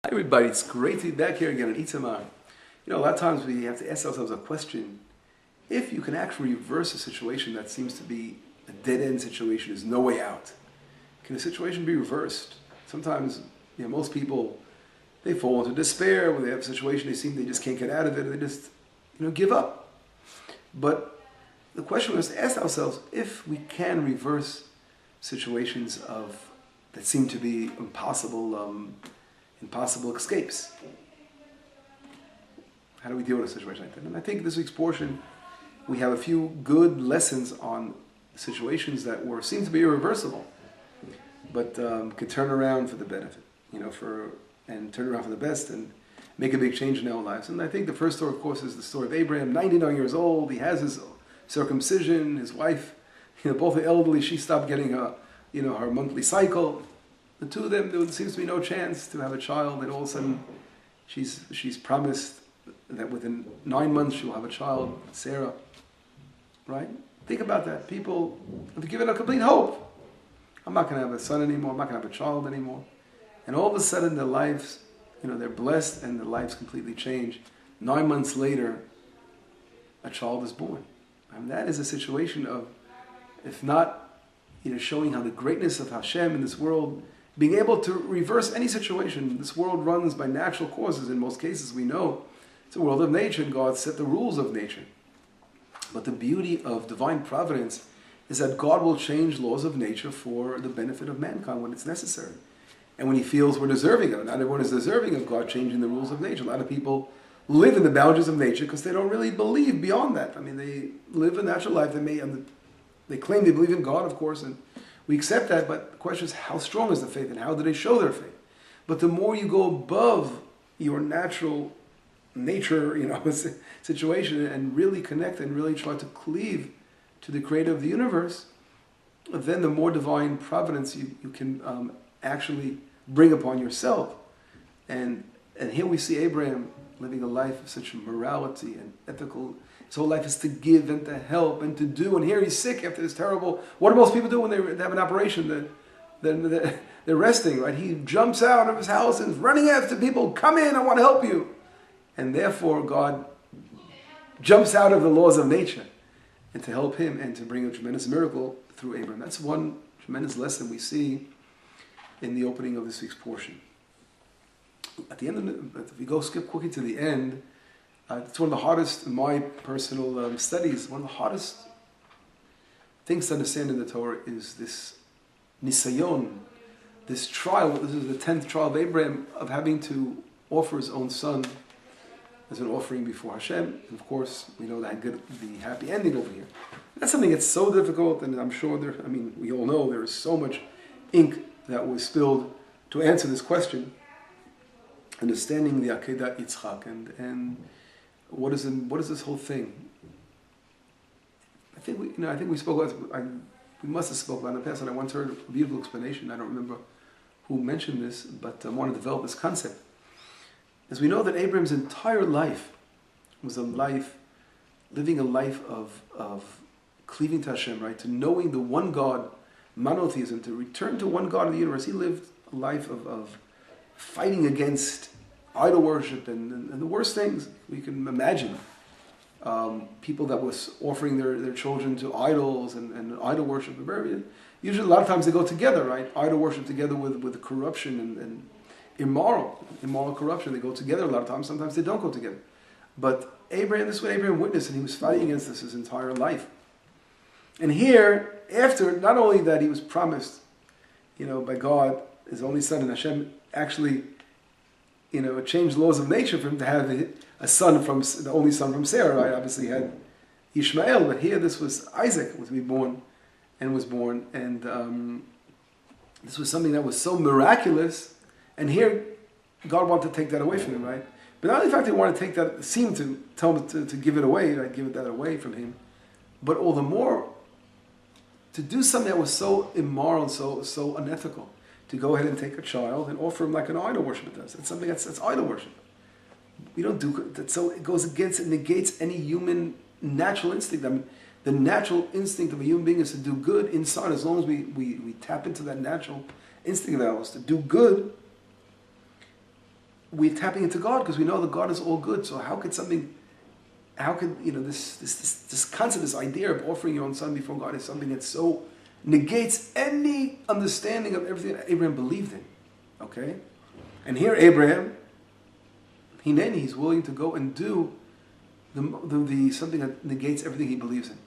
Hi everybody, it's great to be back here again on Itamar. A lot of times we have to ask ourselves a question. If you can actually reverse a situation that seems to be a dead-end situation, there's no way out, can a situation be reversed? Sometimes, most people, they fall into despair when they have a situation they just can't get out of it, and they just, give up. But the question was to ask ourselves, if we can reverse situations that seem to be impossible escapes. How do we deal with a situation like that? And I think this week's portion, we have a few good lessons on situations that seem to be irreversible, but could turn around for the benefit, and turn around for the best and make a big change in our lives. And I think the first story, of course, is the story of Abraham, 99 years old. He has his circumcision. His wife, both are elderly. She stopped getting her monthly cycle. The two of them, there seems to be no chance to have a child, and all of a sudden she's promised that within 9 months she'll have a child, Sarah. Right? Think about that. People have given a complete hope. I'm not going to have a son anymore. I'm not going to have a child anymore. And all of a sudden their lives, they're blessed and their lives completely change. 9 months later, a child is born. And that is a situation of, if not, showing how the greatness of Hashem in this world, being able to reverse any situation. This world runs by natural causes. In most cases, we know it's a world of nature, and God set the rules of nature. But the beauty of divine providence is that God will change laws of nature for the benefit of mankind when it's necessary. And when He feels we're deserving of it. Not everyone is deserving of God changing the rules of nature. A lot of people live in the boundaries of nature because they don't really believe beyond that. They live a natural life. They claim they believe in God, of course, and we accept that, but the question is, how strong is the faith and how do they show their faith? But the more you go above your natural nature, situation and really connect and really try to cleave to the creator of the universe, then the more divine providence you can actually bring upon yourself. And here we see Abraham living a life of such morality and ethical. His whole life is to give and to help and to do. And here he's sick after this terrible. What do most people do when they have an operation? They're resting, right? He jumps out of his house and is running after people. Come in, I want to help you. And therefore God jumps out of the laws of nature and to help him and to bring a tremendous miracle through Abraham. That's one tremendous lesson we see in the opening of this week's portion. At the end if we go skip quickly to the end, it's one of the hardest, in my personal studies, one of the hardest things to understand in the Torah is this nisayon, this trial. This is the 10th trial of Abraham, of having to offer his own son as an offering before Hashem. And of course, we know that the happy ending over here. That's something that's so difficult, and I'm sure we all know there is so much ink that was spilled to answer this question. Understanding the Akedat Yitzchak and what is this whole thing? I think we spoke about. We must have spoken about in the past, and I once heard a beautiful explanation. I don't remember who mentioned this, but I want to develop this concept. As we know that Abraham's entire life was living a life of cleaving to Hashem, right? To knowing the one God, monotheism, to return to one God of the universe. He lived a life of fighting against idol worship and the worst things we can imagine. People that was offering their children to idols and idol worship. Usually a lot of times they go together, right? Idol worship together with corruption and immoral corruption. They go together a lot of times. Sometimes they don't go together. But Abraham, this is what Abraham witnessed, and he was fighting against this his entire life. And here, after, not only that he was promised, by God, his only son, and Hashem actually changed laws of nature for him to have a son the only son from Sarah, right? Obviously he had Ishmael, but here this was Isaac was to be born, and was born, and this was something that was so miraculous, and here God wanted to take that away from him, right? But not only the fact that he wanted to take that, seemed to tell him to give it away, right? Give that away from him, but all the more to do something that was so immoral, so unethical. To go ahead and take a child and offer him like an idol worship does. It's something that's idol worship. We don't do that. So it goes against, it negates any human natural instinct. The natural instinct of a human being is to do good inside. As long as we tap into that natural instinct of ours to do good, we're tapping into God because we know that God is all good. So how could this concept, this idea of offering your own son before God is something that so negates any understanding of everything that Abraham believed in. Okay? And here Abraham, he's willing to go and do the something that negates everything he believes in.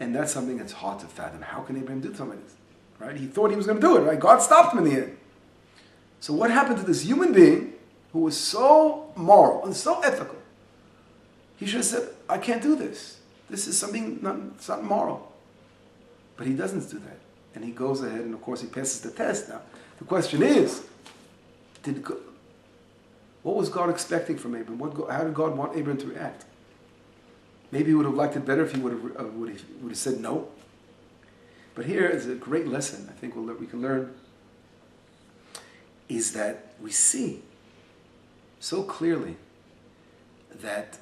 And that's something that's hard to fathom. How can Abraham do something like this? Right? He thought he was going to do it, right? God stopped him in the end. So what happened to this human being who was so moral and so ethical? He should have said, I can't do this. This is something, it's not moral. But he doesn't do that. And he goes ahead and of course he passes the test. Now, the question is, what was God expecting from Abraham? How did God want Abraham to react? Maybe he would have liked it better if he would have said no. But here is a great lesson I think we can learn, is that we see so clearly that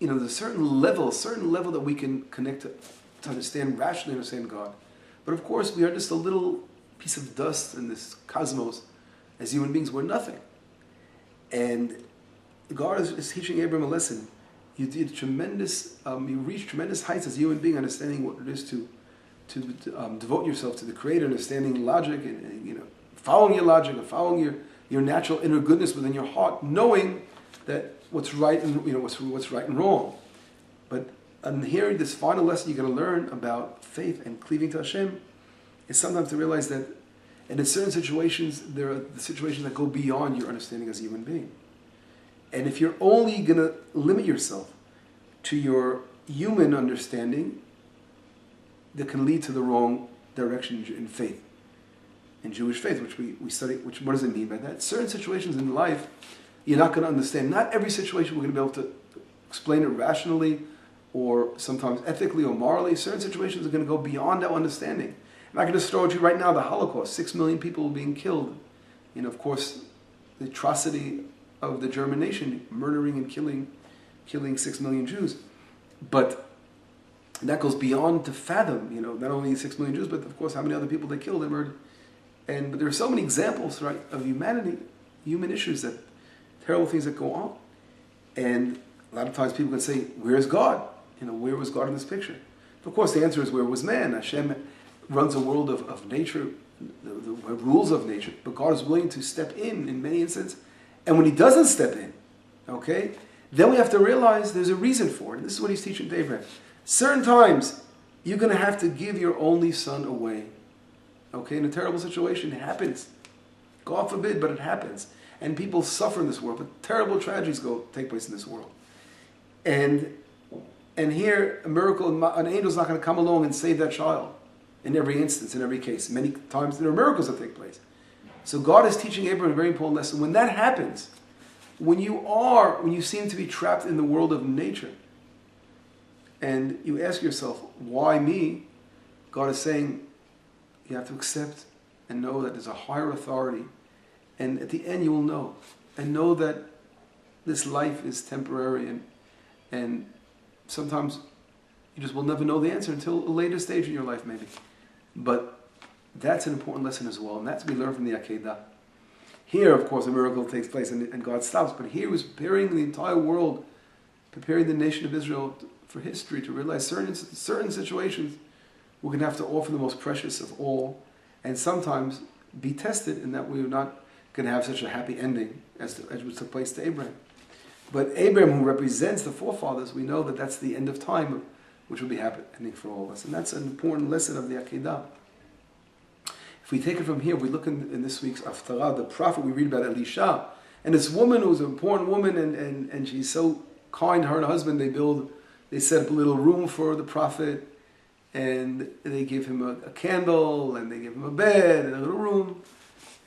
there's a certain level that we can connect to understand, rationally understand God. But of course, we are just a little piece of dust in this cosmos. As human beings, we're nothing. And God is teaching Abraham a lesson. You reach tremendous heights as a human being, understanding what it is to devote yourself to the Creator, understanding logic, and following your logic, and following your natural inner goodness within your heart, knowing that what's right and what's right and wrong. But here, this final lesson you're going to learn about faith and cleaving to Hashem is sometimes to realize that, and in certain situations, there are the situations that go beyond your understanding as a human being. And if you're only going to limit yourself to your human understanding, that can lead to the wrong direction in faith, in Jewish faith, which we study. What does it mean by that? Certain situations in life, you're not going to understand. Not every situation we're going to be able to explain it rationally, or sometimes ethically or morally. Certain situations are going to go beyond our understanding. And I can just throw at you right now the Holocaust. 6 million people being killed. Of course, the atrocity of the German nation, murdering and killing 6 million Jews. But that goes beyond to fathom, not only 6 million Jews, but of course how many other people they killed and murdered. But there are so many examples, right, of humanity, human issues, that terrible things that go on. And a lot of times people can say, where's God? Where was God in this picture? Of course the answer is, where was man? Hashem runs a world of nature, the rules of nature, but God is willing to step in many instances. And when he doesn't step in, okay, then we have to realize there's a reason for it. And this is what he's teaching to Abraham. Certain times, you're going to have to give your only son away. Okay, in a terrible situation, it happens. God forbid, but it happens. And people suffer in this world, but terrible tragedies take place in this world. And here, a miracle, an angel's not going to come along and save that child in every instance, in every case. Many times there are miracles that take place. So God is teaching Abraham a very important lesson. When that happens, when you seem to be trapped in the world of nature, and you ask yourself, why me? God is saying, you have to accept and know that there's a higher authority. And at the end you will know. And know that this life is temporary, and sometimes you just will never know the answer until a later stage in your life maybe. But that's an important lesson as well, and that's to be learned from the Akedah. Here, of course, a miracle takes place and God stops, but here he was preparing the entire world, preparing the nation of Israel for history, to realize certain situations we're going to have to offer the most precious of all, and sometimes be tested in that we're not going to have such a happy ending as what took place to Abraham. But Abraham, who represents the forefathers, we know that that's the end of time, which will be happening for all of us. And that's an important lesson of the Akedah. If we take it from here, we look in this week's Haftarah, the prophet, we read about Elisha. And this woman who's an important woman, and she's so kind, her and her husband, they set up a little room for the prophet, and they give him a candle, and they give him a bed, and a little room,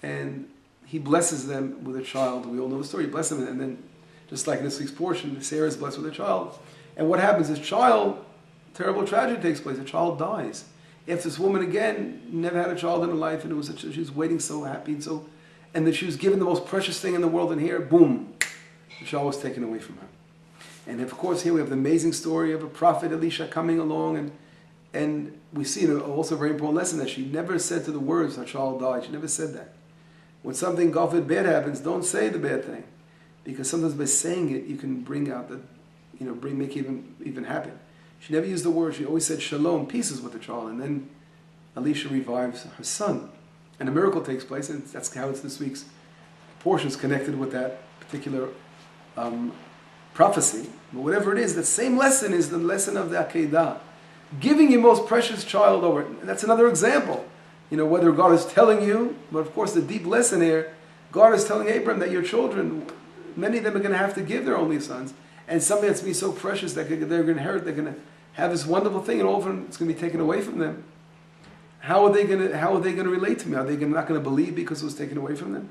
and he blesses them with a child. We all know the story. He blesses them, and then, just like in this week's portion, Sarah is blessed with a child. And what happens? This child, terrible tragedy takes place. The child dies. After this woman, again, never had a child in her life, and she was waiting so happy, and that she was given the most precious thing in the world, and here, boom, the child was taken away from her. And of course, here we have the amazing story of a prophet, Elisha, coming along, and we see also a very important lesson, that she never said to the words, her child died. She never said that. when something, God forbid, bad happens, don't say the bad thing. Because sometimes by saying it, you can bring out the, make it even happen. She never used the word, she always said shalom, peace is with the child. And then Elisha revives her son. And a miracle takes place, and that's how it's this week's portion is connected with that particular prophecy. But whatever it is, the same lesson is the lesson of the Akedah. Giving your most precious child over. And that's another example. Whether God is telling you, but of course the deep lesson here, God is telling Abraham that your children, many of them are going to have to give their only sons. And something that's going to be so precious that they're going to inherit, they're going to have this wonderful thing, and all of a sudden it's going to be taken away from them. How are they going to relate to me? Are they not going to believe because it was taken away from them?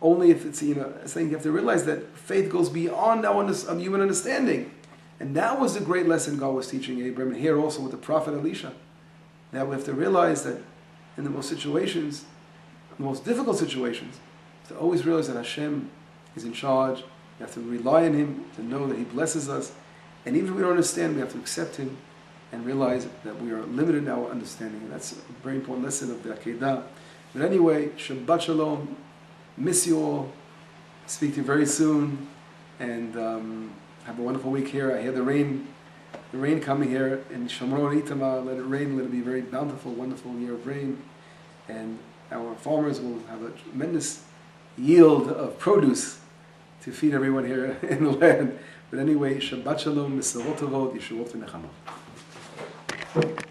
Only if it's, saying you have to realize that faith goes beyond our human understanding. And that was the great lesson God was teaching Abraham, and here also with the prophet Elisha. That we have to realize that in the most difficult situations, to always realize that Hashem is in charge. We have to rely on Him, to know that He blesses us. And even if we don't understand, we have to accept Him and realize that we are limited in our understanding. And that's a very important lesson of the Akedah. But anyway, Shabbat Shalom. Miss you all. Speak to you very soon. And have a wonderful week here. I hear the rain coming here in Shomron, Itamar. Let it rain. Let it be a very bountiful, wonderful year of rain. And our farmers will have a tremendous yield of produce to feed everyone here in the land. But anyway, Shabbat Shalom, Mitzvot Tovot, Yeshuot V'Nechamot.